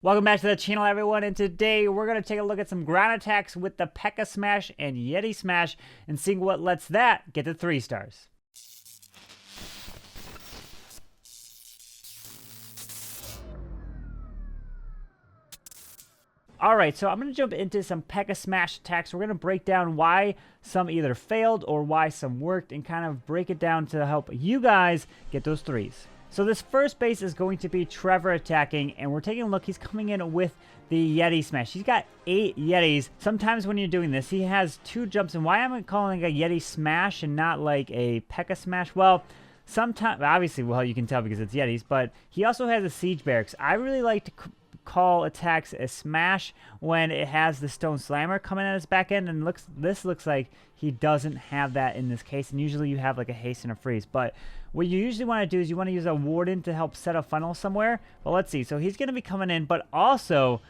Welcome back to the channel, everyone, and today we're going to take a look at some ground attacks with the Pekka Smash and Yeti Smash and see what lets that get to 3 stars. Alright, so I'm going to jump into some Pekka Smash attacks. We're going to break down why some either failed or why some worked and kind of break it down to help you guys get those 3s. So this first base is going to be Trevor attacking, and we're taking a look. He's coming in with the Yeti Smash. He's got 8 Yetis. Sometimes when you're doing this, he has 2 jumps. And why am I calling it a Yeti Smash and not like a Pekka Smash? Well, sometimes, obviously, well, you can tell because it's Yetis, but he also has a Siege Barracks. I really like to call attacks a smash when it has the stone slammer coming at his back end, and this looks like he doesn't have that in this case, and usually you have like a haste and a freeze. But what you usually want to do is you want to use a warden to help set a funnel somewhere. But let's see, so he's going to be coming in, but also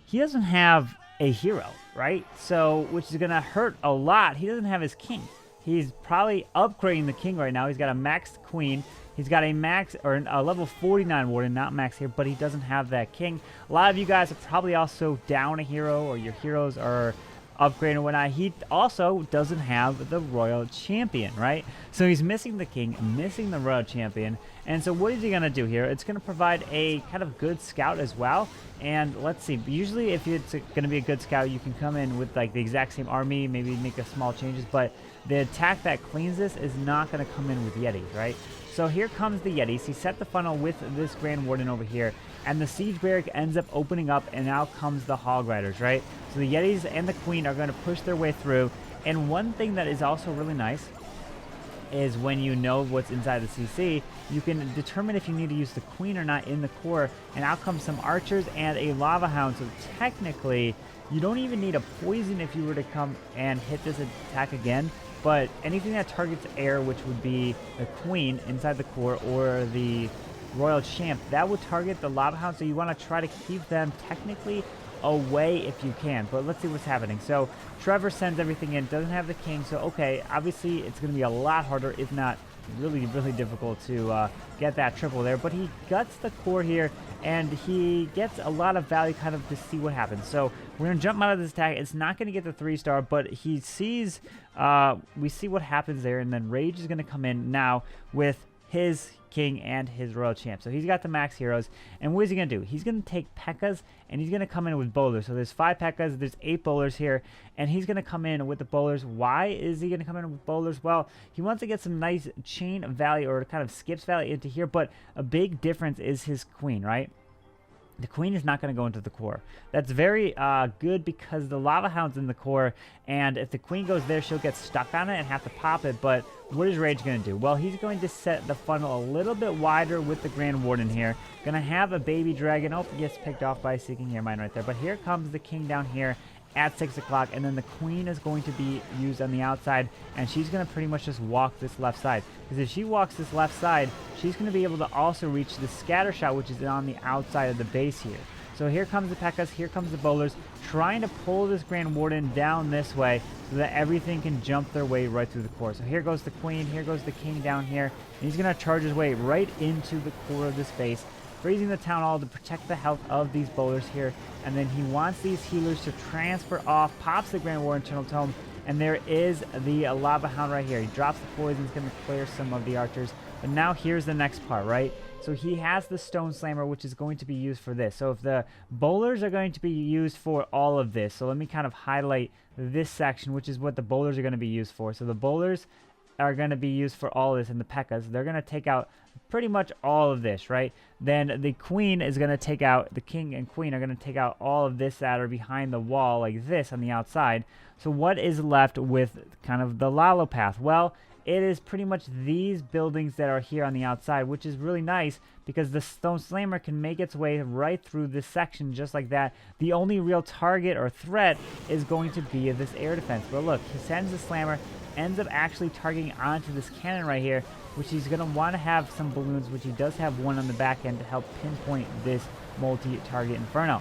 he doesn't have a hero, right? So which is going to hurt a lot. He doesn't have his king. He's probably upgrading the king right now. He's got a maxed queen. He's got a max or a level 49 warden, not max here, but he doesn't have that king. A lot of you guys are probably also down a hero, or your heroes are upgrading or whatnot. He also doesn't have the royal champion, right? So he's missing the king, missing the royal champion. And so what is he going to do here? It's going to provide a kind of good scout as well. And let's see, usually if it's going to be a good scout, you can come in with like the exact same army, maybe make a small changes, but the attack that cleans this is not going to come in with Yetis, right? So here comes the Yetis. He set the funnel with this Grand Warden over here, and the Siege Barrack ends up opening up, and now comes the Hog Riders, right? So the Yetis and the Queen are going to push their way through, and one thing that is also really nice is when you know what's inside the CC, you can determine if you need to use the Queen or not in the core, and out comes some archers and a lava hound. So technically, you don't even need a poison if you were to come and hit this attack again. But anything that targets air, which would be the Queen inside the core or the Royal Champ, that would target the Lava Hound. So you want to try to keep them technically away if you can. But let's see what's happening. So Trevor sends everything in, doesn't have the king. So okay, obviously it's going to be a lot harder, if not really, really difficult to get that triple there. But he guts the core here, and he gets a lot of value kind of to see what happens. So we're going to jump out of this attack. It's not going to get the 3-star, but he sees, we see what happens there, and then Rage is going to come in now with his king and his royal champ. So he's got the max heroes, and what is he going to do? He's going to take Pekkas, and he's going to come in with bowlers. So there's 5 Pekkas, there's 8 bowlers here, and he's going to come in with the bowlers. Why is he going to come in with bowlers? Well, he wants to get some nice chain value, or kind of skips value into here, but a big difference is his queen, right? The Queen is not going to go into the core. That's very good because the Lava Hound's in the core, and if the Queen goes there, she'll get stuck on it and have to pop it. But what is Rage going to do? Well, he's going to set the funnel a little bit wider with the Grand Warden here. Going to have a baby dragon. Oh, gets picked off by Seeking Your Mind right there. But here comes the King down here at 6 o'clock, and then the Queen is going to be used on the outside, and she's going to pretty much just walk this left side, because if she walks this left side, she's going to be able to also reach the scatter shot, which is on the outside of the base here. So here comes the Pekkas, here comes the bowlers, trying to pull this Grand Warden down this way so that everything can jump their way right through the core. So here goes the Queen, here goes the King down here, and he's going to charge his way right into the core of this base, freezing the town hall to protect the health of these bowlers here. And then he wants these healers to transfer off, pops the Grand War Internal Tome, and there is the Lava Hound right here. He drops the poison, he's going to clear some of the archers. But now here's the next part, right? So he has the Stone Slammer, which is going to be used for this. So if the bowlers are going to be used for all of this, so let me kind of highlight this section, which is what the bowlers are going to be used for. So the bowlers are going to be used for all this, and the Pekkas, they're going to take out pretty much all of this, right? Then the Queen is going to take out, the King and Queen are going to take out all of this that are behind the wall like this on the outside. So what is left with kind of the Lalo path? Well, it is pretty much these buildings that are here on the outside, which is really nice because the Stone Slammer can make its way right through this section just like that. The only real target or threat is going to be this air defense. But look, he sends the Slammer, ends up actually targeting onto this cannon right here, which he's going to want to have some balloons, which he does have one on the back end to help pinpoint this multi-target Inferno.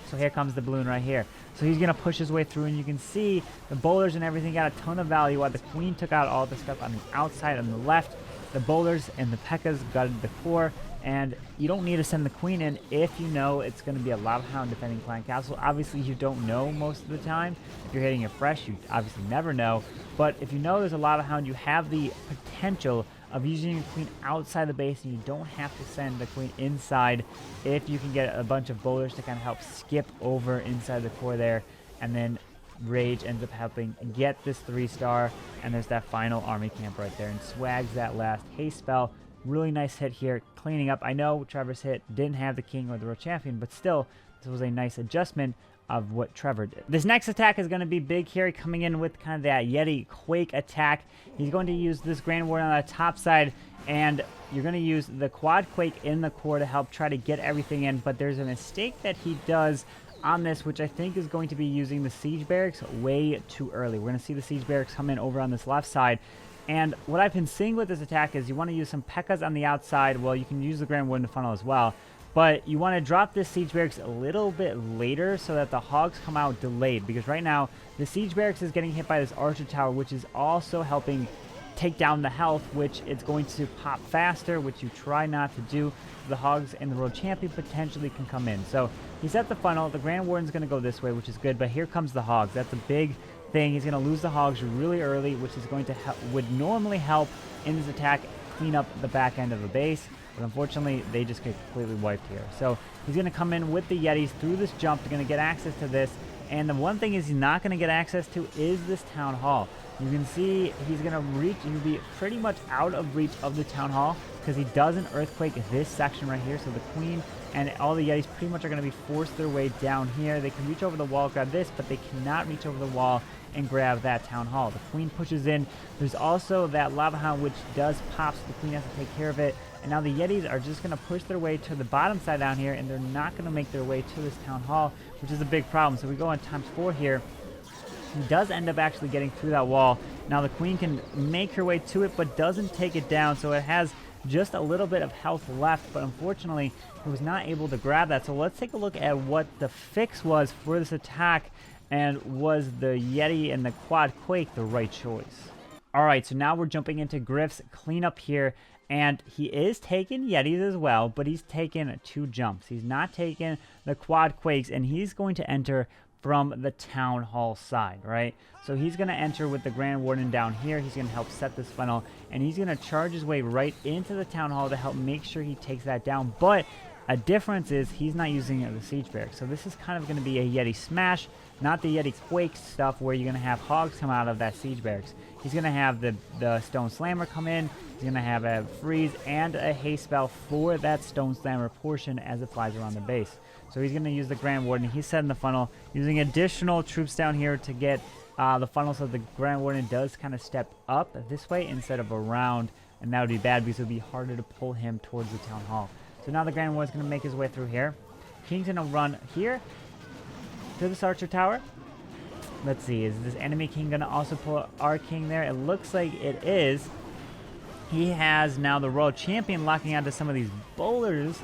So here comes the balloon right here. So he's going to push his way through, and you can see the bowlers and everything got a ton of value while the Queen took out all the stuff on the outside on the left. The bowlers and the Pekkas gutted the core. And you don't need to send the queen in if you know it's going to be a Lava Hound defending Clan Castle. Obviously, you don't know most of the time. If you're hitting it fresh, you obviously never know. But if you know there's a Lava Hound, you have the potential of using your queen outside the base, and you don't have to send the queen inside if you can get a bunch of boulders to kind of help skip over inside the core there. And then Rage ends up helping get this 3-star, and there's that final army camp right there, and swags that last haste spell. Really nice hit here, cleaning up. I know Trevor's hit didn't have the king or the world champion, but still, this was a nice adjustment of what Trevor did. This next attack is going to be big here, coming in with kind of that Yeti Quake attack. He's going to use this Grand Warden on the top side, and you're going to use the Quad Quake in the core to help try to get everything in, but there's a mistake that he does on this, which I think is going to be using the Siege Barracks way too early. We're going to see the Siege Barracks come in over on this left side. And what I've been seeing with this attack is you want to use some Pekkas on the outside. Well, you can use the Grand Warden to funnel as well. But you want to drop this Siege Barracks a little bit later so that the Hogs come out delayed. Because right now, the Siege Barracks is getting hit by this Archer Tower, which is also helping take down the health, which it's going to pop faster, which you try not to do. The Hogs and the World Champion potentially can come in. So he's at the funnel. The Grand Warden's going to go this way, which is good. But here comes the Hogs. That's a big thing. He's going to lose the Hogs really early, which is going to would normally help in this attack clean up the back end of the base. But unfortunately, they just get completely wiped here. So he's going to come in with the Yetis through this jump. They're going to get access to this. And the one thing he's not going to get access to is this Town Hall. You can see he's going to reach, he'll be pretty much out of reach of the Town Hall because he doesn't Earthquake this section right here. So the Queen and all the Yetis pretty much are going to be forced their way down here. They can reach over the wall, grab this, but they cannot reach over the wall and grab that Town Hall. The Queen pushes in. There's also that Lava Hound, which does pop, so the Queen has to take care of it. And now the Yetis are just going to push their way to the bottom side down here, and they're not going to make their way to this Town Hall, which is a big problem. So we go on ×4 here. He does end up actually getting through that wall. Now the Queen can make her way to it, but doesn't take it down, so it has just a little bit of health left, but unfortunately, he was not able to grab that. So let's take a look at what the fix was for this attack, and was the Yeti and the Quad Quake the right choice? Alright, so now we're jumping into Griffs Cleanup here, and he is taking Yetis as well, but he's taken 2 jumps. He's not taking the Quad Quakes, and he's going to enter from the Town Hall side, right? So he's going to enter with the Grand Warden down here. He's going to help set this funnel, and he's going to charge his way right into the Town Hall to help make sure he takes that down. But a difference is he's not using the Siege Barracks. So this is kind of going to be a Yeti Smash, not the Yeti Quake stuff where you're going to have Hogs come out of that Siege Barracks. He's going to have the Stone Slammer come in. He's going to have a Freeze and a Haste spell for that Stone Slammer portion as it flies around the base. So he's going to use the Grand Warden. He's setting the funnel, using additional troops down here to get the funnel so the Grand Warden does kind of step up this way instead of around, and that would be bad because it would be harder to pull him towards the Town Hall. So now the Grand Warden's going to make his way through here. King's going to run here to this Archer Tower. Let's see, is this enemy King going to also pull our King there? It looks like it is. He has now the Royal Champion locking onto some of these boulders.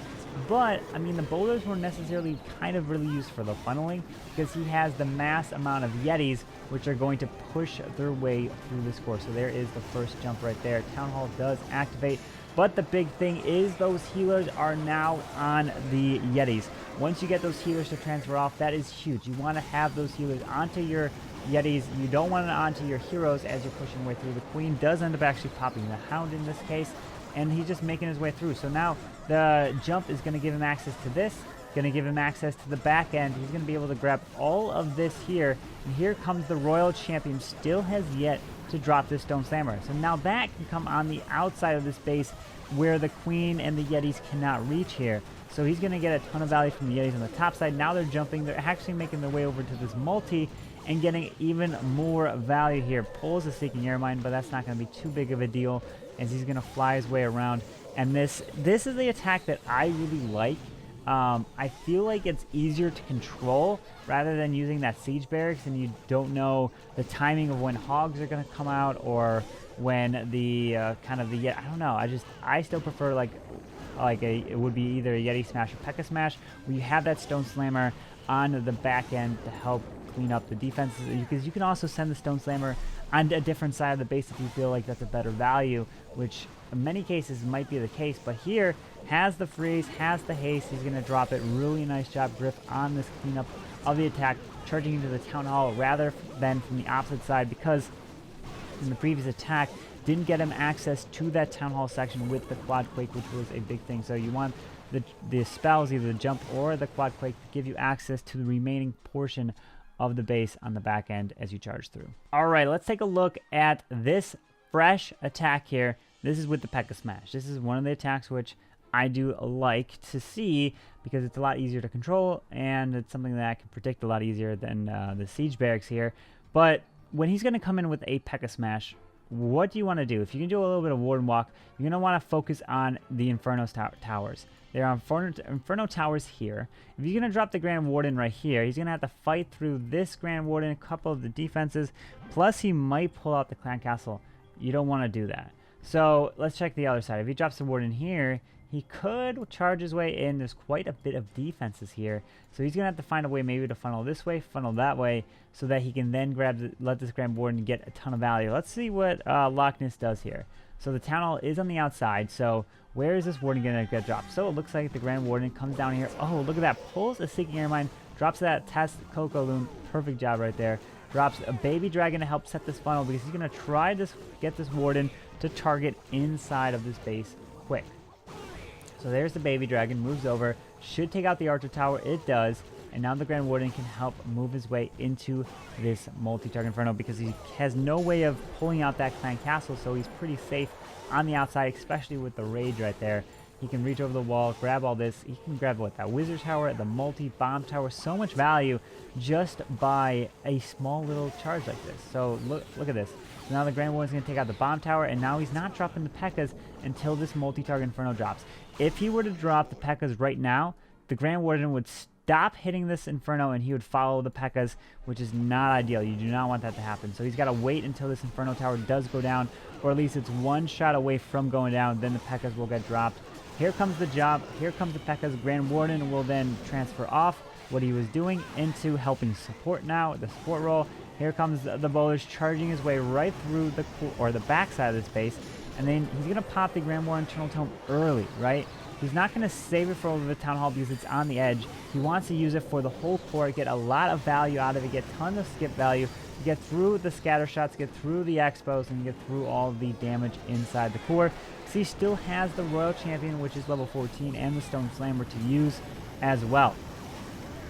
But, I mean, the boulders weren't necessarily kind of really used for the funneling because he has the mass amount of Yetis which are going to push their way through this course. So there is the first jump right there. Town Hall does activate, but the big thing is those healers are now on the Yetis. Once you get those healers to transfer off, that is huge. You want to have those healers onto your Yetis. You don't want it onto your heroes as you're pushing your way through. The Queen does end up actually popping the Hound in this case, and he's just making his way through. So now the jump is going to give him access to this, going to give him access to the back end. He's going to be able to grab all of this here, and here comes the Royal Champion. Still has yet to drop this Stone Slammer. So now that can come on the outside of this base where the Queen and the Yetis cannot reach here. So he's going to get a ton of value from the Yetis on the top side. Now they're jumping. They're actually making their way over to this multi and getting even more value here. Pulls a Seeking Air Mine, but that's not going to be too big of a deal as he's going to fly his way around. And this is the attack that I really like. I feel like it's easier to control rather than using that Siege Barracks, and you don't know the timing of when Hogs are going to come out or when the I don't know. I still prefer it would be either a Yeti Smash or Pekka Smash, where you have that Stone Slammer on the back end to help clean up the defenses, because you can also send the Stone Slammer on a different side of the base if you feel like that's a better value, which in many cases might be the case, but here has the freeze, has the haste. He's going to drop it. Really nice job, Griff, on this cleanup of the attack, charging into the Town Hall rather than from the opposite side, because in the previous attack didn't get him access to that Town Hall section with the Quad Quake, which was a big thing. So you want the spells, either the jump or the Quad Quake, to give you access to the remaining portion of the base on the back end as you charge through. All right, let's take a look at this fresh attack here. This is with the Pekka Smash. This is one of the attacks which I do like to see because it's a lot easier to control, and it's something that I can predict a lot easier than the Siege Barracks here. But when he's going to come in with a Pekka Smash, what do you want to do? If you can do a little bit of Warden Walk, you're going to want to focus on the Inferno Towers. There are Inferno Towers here. If you're going to drop the Grand Warden right here, he's going to have to fight through this Grand Warden, a couple of the defenses, plus he might pull out the Clan Castle. You don't want to do that. So let's check the other side. If he drops the Warden here, he could charge his way in. There's quite a bit of defenses here. So he's going to have to find a way maybe to funnel this way, funnel that way, so that he can then let this Grand Warden get a ton of value. Let's see what Loch Ness does here. So the Town Hall is on the outside, so where is this Warden going to get dropped? So it looks like the Grand Warden comes down here. Oh, look at that. Pulls a Seeking Air Mine, drops that Test Coco Loon. Perfect job right there. Drops a Baby Dragon to help set this funnel, because he's going to try to get this Warden to target inside of this base quick. So there's the Baby Dragon, moves over, should take out the Archer Tower. It does. And now the Grand Warden can help move his way into this multi-target Inferno, because he has no way of pulling out that Clan Castle, so he's pretty safe on the outside, especially with the Rage right there. He can reach over the wall, grab all this. He can grab what, that Wizard Tower, the multi-bomb tower. So much value just by a small little charge like this. So look at this. So now the Grand Warden's going to take out the bomb tower, and now he's not dropping the Pekkas until this multi-target Inferno drops. If he were to drop the Pekkas right now, the Grand Warden would stop hitting this Inferno and he would follow the Pekkas, which is not ideal. You do not want that to happen. So he's got to wait until this Inferno Tower does go down, or at least it's one shot away from going down. Then the Pekkas will get dropped. Here comes the job. Here comes the Pekkas. Grand Warden will then transfer off what he was doing into helping support now, the support role. Here comes the bowlers charging his way right through the backside of this base, and then he's going to pop the Grand Warden Eternal Tome early, right? He's not going to save it for over the Town Hall because it's on the edge. He wants to use it for the whole core, get a lot of value out of it, get tons of skip value, get through the scatter shots, get through the expos, and get through all the damage inside the core. So he still has the Royal Champion, which is level 14, and the Stone Slammer to use as well.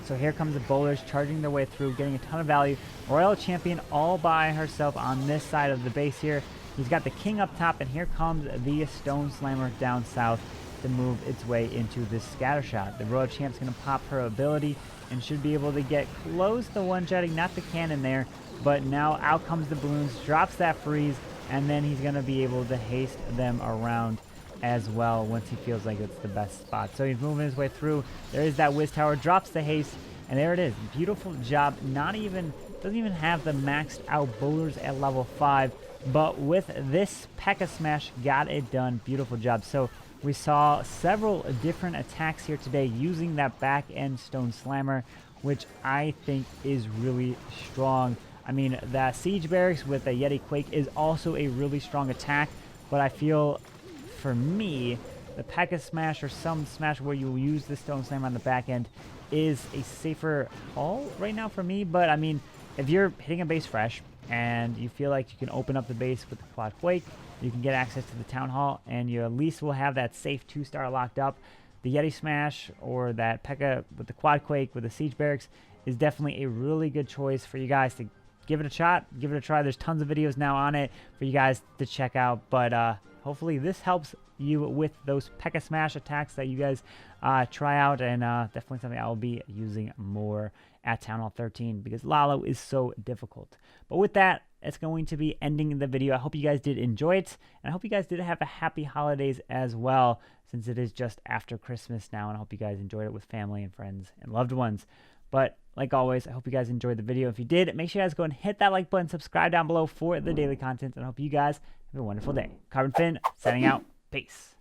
So here comes the bowlers charging their way through, getting a ton of value. Royal Champion all by herself on this side of the base here. He's got the King up top, and here comes the Stone Slammer down south to move its way into this scatter shot. The Royal Champ's going to pop her ability and should be able to get close to one-shotting, not the cannon there, but now out comes the balloons, drops that freeze, and then he's going to be able to haste them around as well once he feels like it's the best spot. So he's moving his way through. There is that Wiz Tower, drops the haste, and there it is. Beautiful job. Doesn't even have the maxed out bowlers at level 5, but with this Pekka Smash, got it done. Beautiful job. So we saw several different attacks here today using that back end Stone Slammer, which I think is really strong. I mean, that Siege Barracks with the Yeti Quake is also a really strong attack, but I feel, for me, the Pekka Smash or some Smash where you use the Stone Slammer on the back end is a safer call right now for me. But I mean, if you're hitting a base fresh and you feel like you can open up the base with the Quad Quake, you can get access to the Town Hall, and you at least will have that safe 2-star locked up. The Yeti Smash or that Pekka with the Quad Quake with the Siege Barracks is definitely a really good choice for you guys to give it a shot, give it a try. There's tons of videos now on it for you guys to check out, but hopefully this helps you with those Pekka Smash attacks that you guys try out, and definitely something I will be using more at Town Hall 13 because Lalo is so difficult. But with that, it's going to be ending the video. I hope you guys did enjoy it, and I hope you guys did have a happy holidays as well, since it is just after Christmas now, and I hope you guys enjoyed it with family and friends and loved ones. But like always, I hope you guys enjoyed the video. If you did, make sure you guys go and hit that like button, subscribe down below for the daily content, and I hope you guys have a wonderful day. CarbonFin, signing out. Peace.